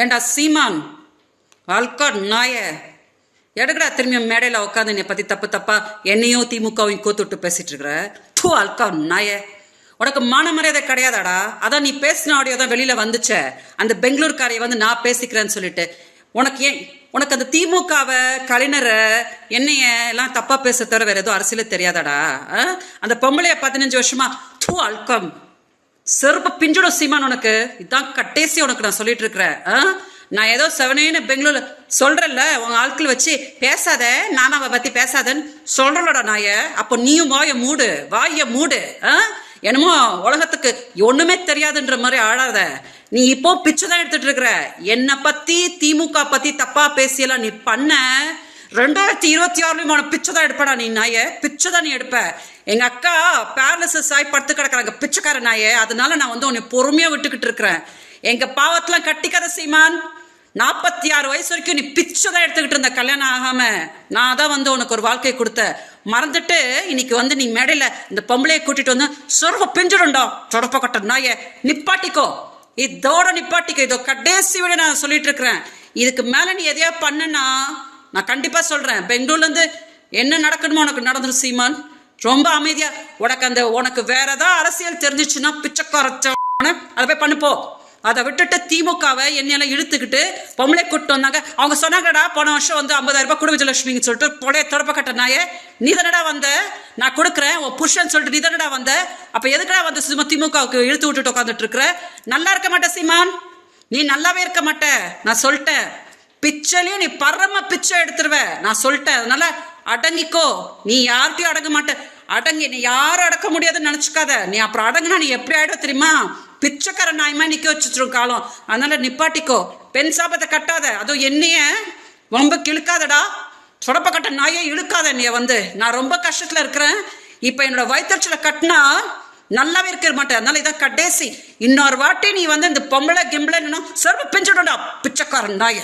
ஏண்டா சீமான் அல்காட் நாய எடுக்கடா திரும்பி மேடையில் உட்காந்து என்னை பற்றி தப்பு தப்பா என்னையும் திமுகவையும் கோத்துட்டு பேசிட்டு இருக்கிற தூ அல்காட் நாய உனக்கு மான மரியாதை கிடையாதாடா. அதான் நீ பேசின ஆடியோ தான் வெளியில் வந்துச்சே, அந்த பெங்களூர்காரையை வந்து நான் பேசிக்கிறேன்னு சொல்லிட்டு. உனக்கு அந்த திமுகவை கலைஞரை என்னைய எல்லாம் தப்பா பேச தவிர வேற எதுவும் அரசியலே தெரியாதாடா. அந்த பொம்பளைய 15 வருஷமா தூ அல்கம் செருப்பு பிஞ்சிடும் சீமான். உனக்கு இதான் கட்டேசி உனக்கு நான் சொல்லிட்டு இருக்கிறேன். நான் ஏதோ செவனேன்னு பெங்களூர்ல சொல்றேன்ல, உங்க ஆட்கள் வச்சு பேசாத, நானாவை பத்தி பேசாதன்னு சொல்றலோட நாய. அப்போ நீயும் வாய மூடு. என்னமோ உலகத்துக்கு ஒண்ணுமே தெரியாதுன்ற மாதிரி ஆடாத. நீ இப்போ பிச்சை தான் எடுத்துட்டு இருக்கிற. என்னை பத்தி திமுக பத்தி தப்பா பேசியெல்லாம் நீ பண்ண 2026 பிச்சை தான் எடுப்படா நீ நாய. பிச்சை தான் நீ எடுப்ப. எங்க அக்கா பேரலிசிஸ் ஆகி படுத்து கிடக்குறாங்க பிச்சைக்கார நாய. அதனால நான் வந்து உன்னை பொறுமையா விட்டுக்கிட்டு இருக்கிறேன். எங்க பாவத்தெல்லாம் கட்டிக்காத சீமான். 46 வயசு வரைக்கும் நீ பிச்சை தான் எடுத்துக்கிட்டு இருந்த கல்யாணம் ஆகாம. நான் தான் வந்து உனக்கு ஒரு வாழ்க்கையை கொடுத்த மறந்துட்டு இன்னைக்கு வந்து நீ மேடையில இந்த பொம்பளையை கூட்டிட்டு வந்து சொருவ பிஞ்சிடும்டா சொடப்ப கட்ட நாய. நிப்பாட்டிக்கோ, இதோட நிப்பாட்டிக்கோ. இதோ கடைசி விட நான் சொல்லிட்டு இருக்கிறேன். இதுக்கு மேல நீ எதையா பண்ணுனா நான் கண்டிப்பா சொல்றேன், பெங்களூர்ல இருந்து என்ன நடக்கணுமோ உனக்கு நடந்துடும் சீமான். ரொம்ப அமைதியா உனக்கு வேற ஏதாவது அரசியல் தெரிஞ்சிச்சுன்னா பிச்சைக்கார அதை போய் பண்ணுப்போ. அதை விட்டுட்டு திமுகவை என்னையெல்லாம் இழுத்துக்கிட்டு பொம்பளை கூட்டு வந்தாங்க. அவங்க சொன்னாங்கடா போன வருஷம் வந்து 50,000 ரூபாய் குடும்ப விஜயலட்சுமின்னு சொல்லிட்டு பொழைய தொடப்ப கட்ட நாயே. நீ தானடா வந்த, நான் கொடுக்குறேன் உன் புருஷன் சொல்லிட்டு நீ தானடா வந்த. அப்ப எதுக்கடா வந்து சும்மா திமுகவுக்கு இழுத்து விட்டுட்டு உட்காந்துட்டு இருக்கிற? நல்லா இருக்க மாட்டே சீமான், நீ நல்லாவே இருக்க மாட்ட. நான் சொல்லிட்டேன், பிச்சையிலையும் நீ பரம பிச்சை எடுத்துருவ. நான் சொல்லிட்டேன், அதனால அடங்கிக்கோ. நீ யார்கிட்டயும் அடங்க மாட்ட. அடங்கி நீ யாரும் அடக்க முடியாதுன்னு நினைச்சுக்காத. நீ அப்புறம் அடங்குனா நீ எப்படி ஆயிடும் தெரியுமா? பிச்சைக்கார நாயமா நிக்க வச்சுரும் காலம். அதனால நிப்பாட்டிக்கோ. பெண் சாபத்தை கட்டாத. அதுவும் என்னைய ரொம்ப கிழுக்காதடா. சொடப்ப கட்ட நாயே இழுக்காத. நீ வந்து நான் ரொம்ப கஷ்டத்துல இருக்கிறேன். இப்ப என்னோட வயிற்றுல கட்டினா நல்லாவே இருக்க மாட்டேன். அதனால இதான் கடைசி. இன்னொரு வாட்டி நீ வந்து இந்த பொம்பளை கிம்பளை சொருப்பு பிஞ்சிடும்டா பிச்சைக்காரன் நாய.